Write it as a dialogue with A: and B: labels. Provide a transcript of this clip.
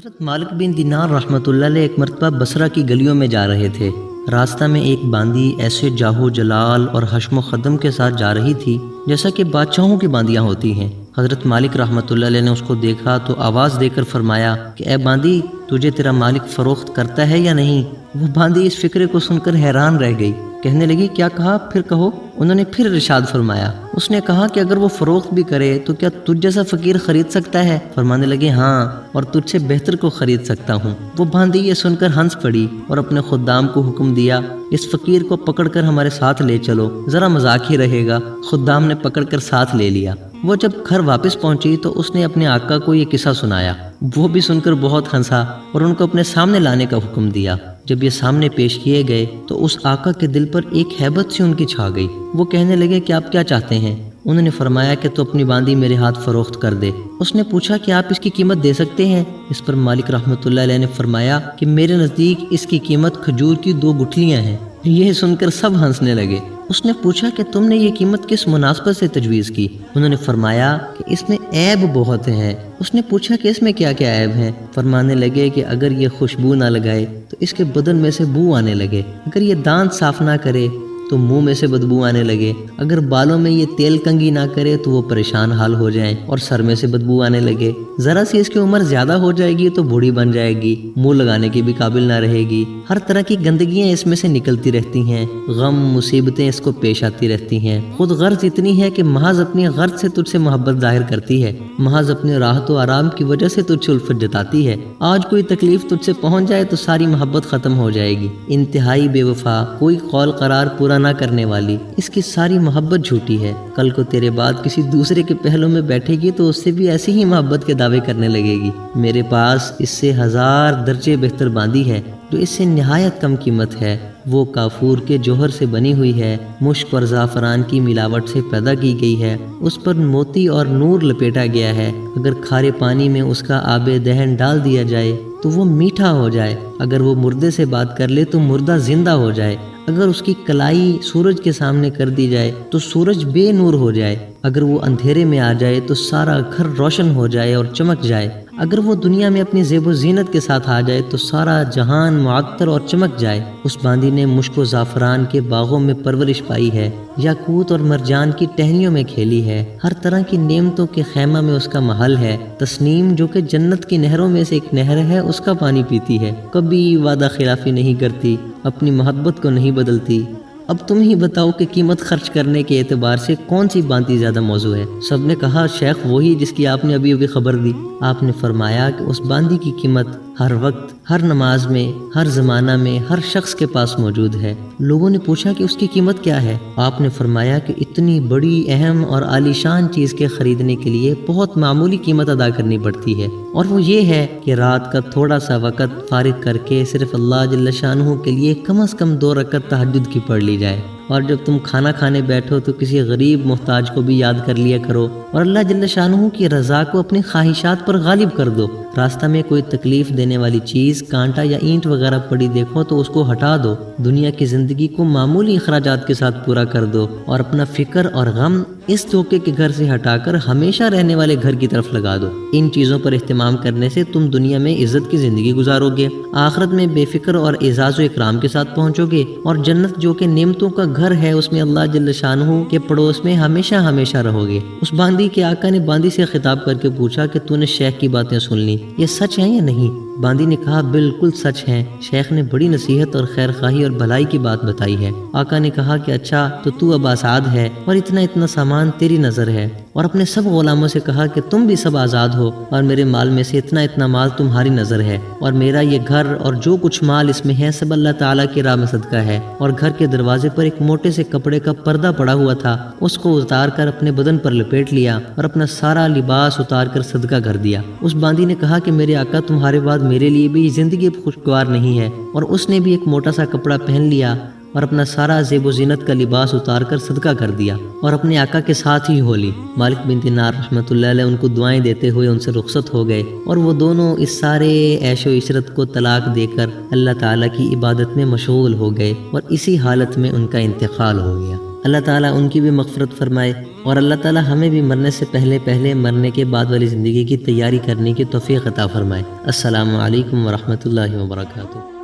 A: حضرت مالک بن دینار رحمۃ اللہ علیہ ایک مرتبہ بصرہ کی گلیوں میں جا رہے تھے۔ راستہ میں ایک باندی ایسے جاہو جلال اور حشم و خدم کے ساتھ جا رہی تھی جیسا کہ بادشاہوں کی باندیاں ہوتی ہیں۔ حضرت مالک رحمۃ اللہ علیہ نے اس کو دیکھا تو آواز دے کر فرمایا کہ اے باندی، تجھے تیرا مالک فروخت کرتا ہے یا نہیں؟ وہ باندی اس فکرے کو سن کر حیران رہ گئی، کہنے لگی کیا کہا، پھر کہو۔ انہوں نے پھر ارشاد فرمایا، اس نے کہا کہ اگر وہ فروخت بھی کرے تو کیا تجھ جیسا فقیر خرید سکتا ہے؟ فرمانے لگے ہاں، اور تجھ سے بہتر کو خرید سکتا ہوں۔ وہ باندی یہ سن کر ہنس پڑی اور اپنے خدام کو حکم دیا، اس فقیر کو پکڑ کر ہمارے ساتھ لے چلو، ذرا مذاق ہی رہے گا۔ خدام نے پکڑ کر ساتھ لے لیا۔ وہ جب گھر واپس پہنچی تو اس نے اپنے آقا کو یہ قصہ سنایا۔ وہ بھی سن کر بہت ہنسا اور ان کو اپنے سامنے لانے کا حکم دیا۔ جب یہ سامنے پیش کیے گئے تو اس آقا کے دل پر ایک ہیبت سی ان کی چھا گئی۔ وہ کہنے لگے کہ آپ کیا چاہتے ہیں؟ انہوں نے فرمایا کہ تو اپنی باندی میرے ہاتھ فروخت کر دے۔ اس نے پوچھا کہ آپ اس کی قیمت دے سکتے ہیں؟ اس پر مالک رحمۃ اللہ علیہ نے فرمایا کہ میرے نزدیک اس کی قیمت کھجور کی 2 گٹھلیاں ہیں۔ یہ سن کر سب ہنسنے لگے۔ اس نے پوچھا کہ تم نے یہ قیمت کس مناسبت سے تجویز کی؟ انہوں نے فرمایا کہ اس میں عیب بہت ہیں۔ اس نے پوچھا کہ اس میں کیا کیا عیب ہیں؟ فرمانے لگے کہ اگر یہ خوشبو نہ لگائے تو اس کے بدن میں سے بو آنے لگے، اگر یہ دانت صاف نہ کرے تو منہ میں سے بدبو آنے لگے، اگر بالوں میں یہ تیل کنگھی نہ کرے تو وہ پریشان حال ہو جائیں اور سر میں سے بدبو آنے لگے، ذرا سی اس کی عمر زیادہ ہو جائے گی تو بوڑھی بن جائے گی، منہ لگانے کی بھی قابل نہ رہے گی، ہر طرح کی گندگیاں اس میں سے نکلتی رہتی ہیں، غم مصیبتیں اس کو پیش آتی رہتی ہیں، خود غرض اتنی ہے کہ محض اپنی غرض سے تجھ سے محبت ظاہر کرتی ہے، محض اپنے راحت و آرام کی وجہ سے تجھ سے الفت جتاتی ہے، آج کوئی تکلیف تجھ سے پہنچ جائے تو ساری محبت ختم ہو جائے گی، انتہائی بے وفا، کوئی قول قرار پورا نہ کرنے والی، اس کی ساری محبت جھوٹی ہے، کل کو تیرے بعد کسی دوسرے کے پہلو میں بیٹھے گی تو اس سے بھی ایسی ہی محبت کے دعوے کرنے لگے گی۔ میرے پاس اس سے 1000 درجے بہتر باندی ہے جو اس سے نہایت کم قیمت ہے، وہ کافور کے جوہر سے بنی ہوئی ہے، مشک اور زعفران کی ملاوٹ سے پیدا کی گئی ہے، اس پر موتی اور نور لپیٹا گیا ہے، اگر کھارے پانی میں اس کا آب دہن ڈال دیا جائے تو وہ میٹھا ہو جائے، اگر وہ مردے سے بات کر لے تو مردہ زندہ ہو جائے، اگر اس کی کلائی سورج کے سامنے کر دی جائے تو سورج بے نور ہو جائے، اگر وہ اندھیرے میں آ جائے تو سارا گھر روشن ہو جائے اور چمک جائے، اگر وہ دنیا میں اپنی زیب و زینت کے ساتھ آ جائے تو سارا جہان معطر اور چمک جائے۔ اس باندی نے مشک و زعفران کے باغوں میں پرورش پائی ہے، یاقوت اور مرجان کی ٹہنیوں میں کھیلی ہے، ہر طرح کی نعمتوں کے خیمہ میں اس کا محل ہے، تسنیم جو کہ جنت کی نہروں میں سے ایک نہر ہے اس کا پانی پیتی ہے، کبھی وعدہ خلافی نہیں کرتی، اپنی محبت کو نہیں بدلتی۔ اب تم ہی بتاؤ کہ قیمت خرچ کرنے کے اعتبار سے کون سی باندی زیادہ موزوں ہے؟ سب نے کہا شیخ وہی جس کی آپ نے ابھی خبر دی۔ آپ نے فرمایا کہ اس باندی کی قیمت ہر وقت، ہر نماز میں، ہر زمانہ میں، ہر شخص کے پاس موجود ہے۔ لوگوں نے پوچھا کہ اس کی قیمت کیا ہے؟ آپ نے فرمایا کہ اتنی بڑی اہم اور عالی شان چیز کے خریدنے کے لیے بہت معمولی قیمت ادا کرنی پڑتی ہے، اور وہ یہ ہے کہ رات کا تھوڑا سا وقت فارغ کر کے صرف اللہ جل شانہ کے لیے کم از کم 2 رکعت تہجد کی پڑھ لی جائے، اور جب تم کھانا کھانے بیٹھو تو کسی غریب محتاج کو بھی یاد کر لیا کرو، اور اللہ جل شانہ کی رضا کو اپنی خواہشات پر غالب کر دو۔ راستہ میں کوئی تکلیف دینے والی چیز، کانٹا یا اینٹ وغیرہ پڑی دیکھو تو اس کو ہٹا دو، دنیا کی زندگی کو معمولی اخراجات کے ساتھ پورا کر دو، اور اپنا فکر اور غم اس دھوکے کے گھر سے ہٹا کر ہمیشہ رہنے والے گھر کی طرف لگا دو۔ ان چیزوں پر اہتمام کرنے سے تم دنیا میں عزت کی زندگی گزارو گے، آخرت میں بے فکر اور اعزاز و اکرام کے ساتھ پہنچو گے، اور جنت جو کہ نعمتوں کا گھر ہے اس میں اللہ جل شانہ کے پڑوس میں ہمیشہ ہمیشہ رہو گے۔ اس باندی کے آقا نے باندی سے خطاب کر کے پوچھا کہ تو نے شیخ کی باتیں سن لی، یہ سچ ہیں یا نہیں؟ باندی نے کہا بالکل سچ ہیں، شیخ نے بڑی نصیحت اور خیر خواہی اور بھلائی کی بات بتائی ہے۔ آقا نے کہا کہ اچھا تو اب آزاد ہے اور اتنا سامان تیری نظر ہے، اور اپنے سب غلاموں سے کہا کہ تم بھی سب آزاد ہو، اور میرے مال میں سے اتنا مال تمہاری نظر ہے، اور میرا یہ گھر اور جو کچھ مال اس میں ہے سب اللہ تعالیٰ کی راہ میں صدقہ ہے۔ اور گھر کے دروازے پر ایک موٹے سے کپڑے کا پردہ پڑا ہوا تھا، اس کو اتار کر اپنے بدن پر لپیٹ لیا اور اپنا سارا لباس اتار کر صدقہ کر دیا۔ اس باندی نے کہا کہ میرے آقا تمہارے بعد میرے لیے بھی زندگی خوشگوار نہیں ہے، اور اس نے بھی ایک موٹا سا کپڑا پہن لیا اور اپنا سارا زیب و زینت کا لباس اتار کر صدقہ کر دیا، اور اپنے آقا کے ساتھ ہی ہو لی۔ مالک بن دینار رحمۃ اللہ علیہ ان کو دعائیں دیتے ہوئے ان سے رخصت ہو گئے، اور وہ دونوں اس سارے عیش و عشرت کو طلاق دے کر اللہ تعالیٰ کی عبادت میں مشغول ہو گئے، اور اسی حالت میں ان کا انتقال ہو گیا۔ اللہ تعالیٰ ان کی بھی مغفرت فرمائے، اور اللہ تعالیٰ ہمیں بھی مرنے سے پہلے مرنے کے بعد والی زندگی کی تیاری کرنے کی توفیق عطا فرمائے۔ السلام علیکم ورحمۃ اللہ وبرکاتہ۔